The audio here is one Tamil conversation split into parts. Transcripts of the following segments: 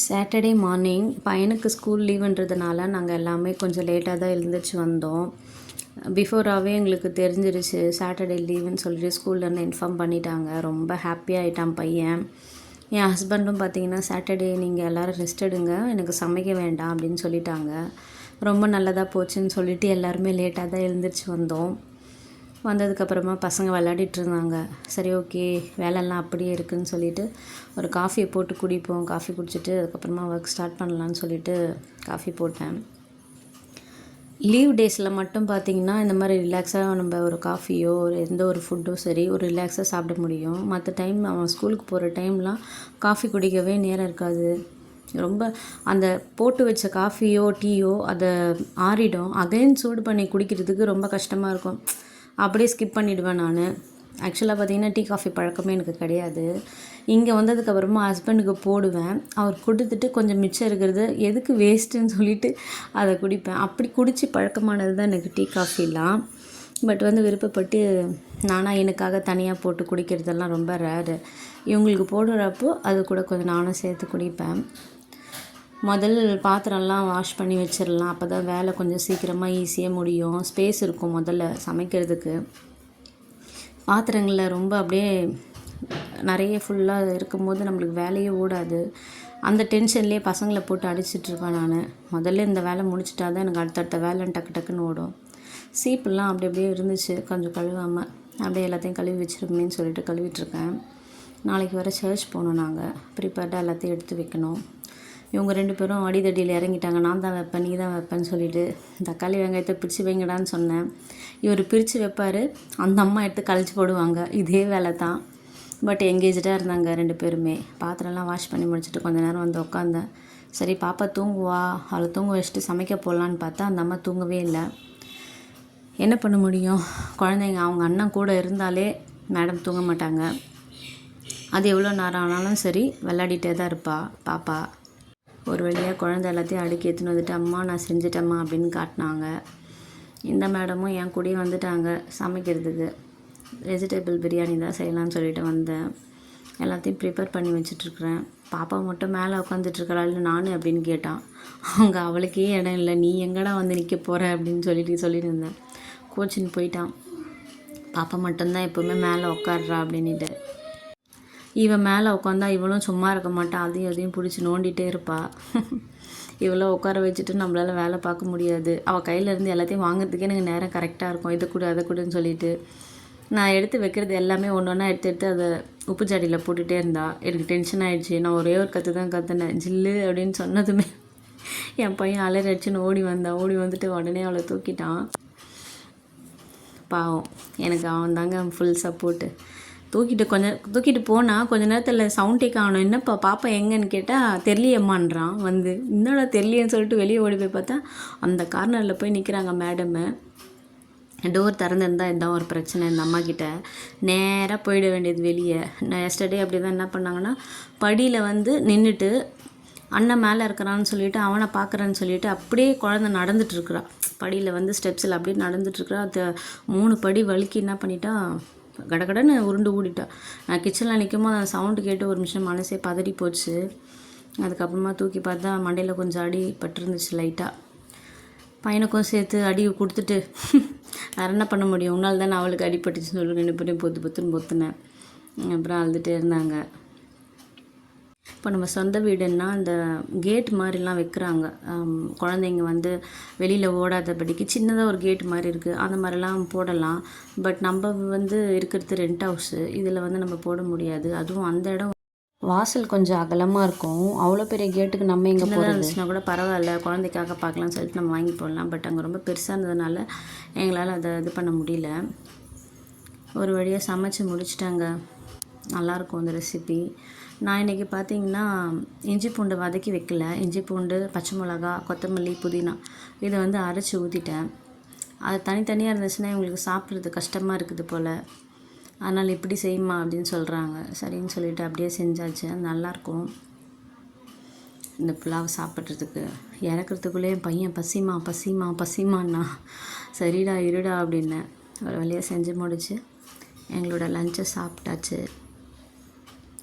சாட்டர்டே மார்னிங் பையனுக்கு ஸ்கூல் லீவுன்றதுனால நாங்கள் எல்லாமே கொஞ்சம் லேட்டாக தான் எழுந்திரிச்சு வந்தோம். பிஃபோராகவே எங்களுக்கு தெரிஞ்சிருச்சு சாட்டர்டே லீவுன்னு சொல்லிட்டு ஸ்கூல்லேருந்து இன்ஃபார்ம் பண்ணிட்டாங்க. ரொம்ப ஹாப்பியாகிட்டான் பையன். என் ஹஸ்பண்டும் பார்த்தீங்கன்னா சாட்டர்டே நீங்கள் எல்லோரும் ரெஸ்ட் எடுங்க, எனக்கு சமைக்க வேண்டாம் அப்படின்னு சொல்லிட்டாங்க. ரொம்ப நல்லதாக போச்சுன்னு சொல்லிவிட்டு எல்லாருமே லேட்டாக தான் எழுந்திரிச்சு வந்தோம். வந்ததுக்கப்புறமா பசங்க விளையாடிட்டு இருந்தாங்க. சரி ஓகே, வேலைலாம் அப்படியே இருக்குதுன்னு சொல்லிவிட்டு ஒரு காஃபியை போட்டு குடிப்போம். காஃபி குடிச்சிட்டு அதுக்கப்புறமா ஒர்க் ஸ்டார்ட் பண்ணலான்னு சொல்லிவிட்டு காஃபி போட்டேன். லீவ் டேஸில் மட்டும் பார்த்திங்கன்னா இந்த மாதிரி ரிலாக்ஸாக நம்ம ஒரு காஃபியோ ஒரு எந்த ஒரு ஃபுட்டோ சரி ஒரு ரிலாக்ஸாக சாப்பிட முடியும். மற்ற டைம் அவன் ஸ்கூலுக்கு போகிற டைம்லாம் காஃபி குடிக்கவே நேரம் இருக்காது. ரொம்ப அந்த போட்டு வச்ச காஃபியோ டீயோ அதை ஆறிடும். அகைன் சூடு பண்ணி குடிக்கிறதுக்கு ரொம்ப கஷ்டமாக இருக்கும். அப்படியே ஸ்கிப் பண்ணிவிடுவேன் நான். ஆக்சுவலாக பார்த்திங்கன்னா டீ காஃபி பழக்கமே எனக்கு கிடையாது. இங்கே வந்ததுக்கப்புறமா ஹஸ்பண்டுக்கு போடுவேன். அவர் கொடுத்துட்டு கொஞ்சம் மிச்சம் இருக்கிறது எதுக்கு வேஸ்ட்டுன்னு சொல்லிவிட்டு அதை குடிப்பேன். அப்படி குடித்து பழக்கமானது தான் எனக்கு டீ காஃபிலாம். பட் விருப்பப்பட்டு நானாக எனக்காக தனியாக போட்டு குடிக்கிறதெல்லாம் ரொம்ப ரேரு. இவங்களுக்கு போடுறப்போ அது கூட கொஞ்சம் நானும் சேர்த்து குடிப்பேன். முதல் பாத்திரம்லாம் வாஷ் பண்ணி வச்சிடலாம். அப்போ தான் வேலை கொஞ்சம் சீக்கிரமாக ஈஸியாக முடியும். ஸ்பேஸ் இருக்கும் முதல்ல சமைக்கிறதுக்கு. பாத்திரங்களில் ரொம்ப அப்படியே நிறைய ஃபுல்லாக இருக்கும்போது நம்மளுக்கு வேலையே ஓடாது. அந்த டென்ஷன்லேயே பசங்களை போட்டு அடிச்சிட்ருப்பேன் நான். முதல்ல இந்த வேலை முடிச்சிட்டா தான் எனக்கு அடுத்தடுத்த வேலை டக்கு டக்குன்னு ஓடும். சீப்புலாம் அப்படி அப்படியே இருந்துச்சு கொஞ்சம் கழுவாமல். அப்படியே எல்லாத்தையும் கழுவி வச்சுருக்கணும்னு சொல்லிட்டு கழுவிட்டுருக்கேன். நாளைக்கு வர சர்ச் போகணும். நாங்கள் ப்ரிப்பேர்டாக எல்லாத்தையும் எடுத்து வைக்கணும். இவங்க 2 பேரும் அடிதடியில் இறங்கிட்டாங்க. நான் தான் வைப்பேன், நீ தான் வைப்பேன்னு சொல்லிவிட்டு தக்காளி வெங்காயத்தை பிரித்து வைங்கடான்னு சொன்னேன். இவர் பிரித்து வைப்பார், அந்த அம்மா எடுத்து கழிச்சு போடுவாங்க. இதே வேலை தான். பட் எங்கேஜாக இருந்தாங்க 2 பேருமே. பாத்திரம்லாம் வாஷ் பண்ணி முடிச்சுட்டு கொஞ்சம் நேரம் உட்காந்தேன். சரி பாப்பா தூங்குவா, அவளை தூங்க வச்சுட்டு சமைக்க போடலான்னு பார்த்தா அந்த அம்மா தூங்கவே இல்லை. என்ன பண்ண முடியும், குழந்தைங்க அவங்க அண்ணன் கூட இருந்தாலே மேடம் தூங்க மாட்டாங்க. அது எவ்வளோ நேரம் ஆனாலும் சரி விளையாடிட்டே தான் இருப்பா பாப்பா. ஒரு வழியாக குழந்தை எல்லாத்தையும் அடுக்கி எடுத்துன்னு வந்துட்டு அம்மா நான் செஞ்சிட்டேம்மா அப்படின்னு காட்டினாங்க. இந்த மேடமும் என் கூடயே வந்துட்டாங்க சமைக்கிறதுக்கு. வெஜிடபிள் பிரியாணி தான் செய்யலான்னு சொல்லிட்டு வந்தேன். எல்லாத்தையும் ப்ரிப்பேர் பண்ணி வச்சிட்ருக்குறேன். பாப்பா மட்டும் மேலே உட்காந்துட்ருக்கிறாள் நான் அப்படின்னு கேட்டான். அவங்க அவளுக்கே இடம் இல்லை, நீ எங்கடா நிற்க போகிற அப்படின்னு சொல்லிட்டு இருந்தேன். கோச்சின்னு போயிட்டான். பாப்பா மட்டும்தான் எப்போவுமே மேலே உட்காடுறா அப்படின்ட்டு. இவன் மேலே உட்காந்தா இவளும் சும்மா இருக்க மாட்டான். அதையும் பிடிச்சி நோண்டிகிட்டே இருப்பாள். இவளை உட்கார வச்சுட்டு நம்மளால் வேலை பார்க்க முடியாது. அவள் கையிலேருந்து எல்லாத்தையும் வாங்குறதுக்கே எனக்கு நேரம் கரெக்டாக இருக்கும். இதை கொடு அதை கொடுன்னு சொல்லிட்டு நான் எடுத்து வைக்கிறது எல்லாமே ஒன்று ஒன்றா எடுத்து அதை உப்பு ஜாடியில் போட்டுகிட்டே இருந்தா. எனக்கு டென்ஷன் ஆகிடுச்சு. நான் ஒரே ஒரு கற்று தான் கற்றுனேன். ஜில்லு அப்படின்னு சொன்னதுமே என் பையன் அலறி அடிச்சுன்னு ஓடி வந்துட்டு உடனே அவளை தூக்கிட்டான். பாவம், எனக்கு அவன் தாங்க ஃபுல் சப்போர்ட்டு. தூக்கிட்டு போனால் கொஞ்ச நேரத்தில் சவுண்டே காணும். என்னப்பா பாப்பா எங்கன்னு கேட்டால் தெரியலையம்மான்றான். என்னடா தெரியலையேன்னு சொல்லிட்டு வெளியே ஓடி போய் பார்த்தா அந்த கார்னரில் போய் நிற்கிறாங்க மேடமு. டோர் திறந்துருந்தால் இதுதான் ஒரு பிரச்சனை. இந்த அம்மாக்கிட்ட நேராக போயிட வேண்டியது வெளியே. எஸ்டர்டே அப்படி தான் என்ன பண்ணாங்கன்னா படியில் நின்றுட்டு அண்ணன் மேலே இருக்கிறான்னு சொல்லிவிட்டு அவனை பார்க்குறேன்னு சொல்லிவிட்டு அப்படியே குழந்தை நடந்துட்டுருக்குறா. படியில் ஸ்டெப்ஸில் அப்படியே நடந்துட்டுருக்குறா. அது 3 படி வலிக்கு என்ன பண்ணிட்டா கடகடன்னு உருண்டு ஓடிட்டா. நான் கிச்சனில் நிற்கும்போது அந்த சவுண்டு கேட்டு ஒரு நிமிஷம் மனசே பதறி போச்சு. அதுக்கப்புறமா தூக்கி பார்த்தா மண்டையில் கொஞ்சம் அடி பட்டிருந்துச்சு லைட்டாக. பையனுக்கும் சேர்த்து அடி கொடுத்துட்டு வேறு என்ன பண்ண முடியும், உன்னால் தானே அவளுக்கு அடிப்பட்டுச்சுன்னு சொல்லி 2 பேரையும் பொத்துனேன். அப்புறம் அழுதுகிட்டே இருந்தாங்க. இப்போ நம்ம சொந்த வீடுன்னா அந்த கேட் மாதிரிலாம் வைக்கிறாங்க. குழந்தைங்க வெளியில் ஓடாதபடிக்கு சின்னதாக ஒரு கேட் மாதிரி இருக்குது. அந்த மாதிரிலாம் போடலாம். பட் நம்ம இருக்கிறது ரெண்ட் ஹவுஸு. இதில் நம்ம போட முடியாது. அதுவும் அந்த இடம் வாசல் கொஞ்சம் அகலமாக இருக்கும். அவ்வளோ பெரிய கேட்டுக்கு நம்ம எங்கே போகிறதுனா கூட பரவாயில்ல, குழந்தைக்காக பார்க்கலாம்னு சொல்லிட்டு நம்ம வாங்கி போடலாம். பட் அங்கே ரொம்ப பெருசாக இருந்ததுனால எங்களால் அதை இது பண்ண முடியல. ஒரு வழியாக சமைச்சு முடிச்சிட்டாங்க. நல்லாயிருக்கும் அந்த ரெசிபி. நான் இன்றைக்கி பார்த்திங்கன்னா இஞ்சி பூண்டு வதக்கி வைக்கல. இஞ்சி பூண்டு, பச்சை மிளகா, கொத்தமல்லி, புதினா இதை அரைச்சி ஊற்றிட்டேன். அது தனித்தனியாக இருந்துச்சுன்னா இவங்களுக்கு சாப்பிட்றது கஷ்டமாக இருக்குது போல். அதனால் இப்படி செய்யுமா அப்படின்னு சொல்கிறாங்க. சரின்னு சொல்லிவிட்டு அப்படியே செஞ்சாச்சு. நல்லாயிருக்கும் இந்த புலாவை சாப்பிட்றதுக்கு. இறக்குறதுக்குள்ளே என் பையன் பசிமான்னா சரிடா இருடா அப்படின்னேன். ஒரு வழியாக செஞ்சு முடிச்சு எங்களோட லஞ்சை சாப்பிட்டாச்சு.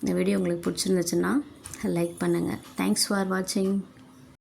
இந்த வீடியோ உங்களுக்கு பிடிச்சிருந்துச்சுன்னா லைக் பண்ணுங்கள். தேங்க்ஸ் ஃபார் வாட்சிங்.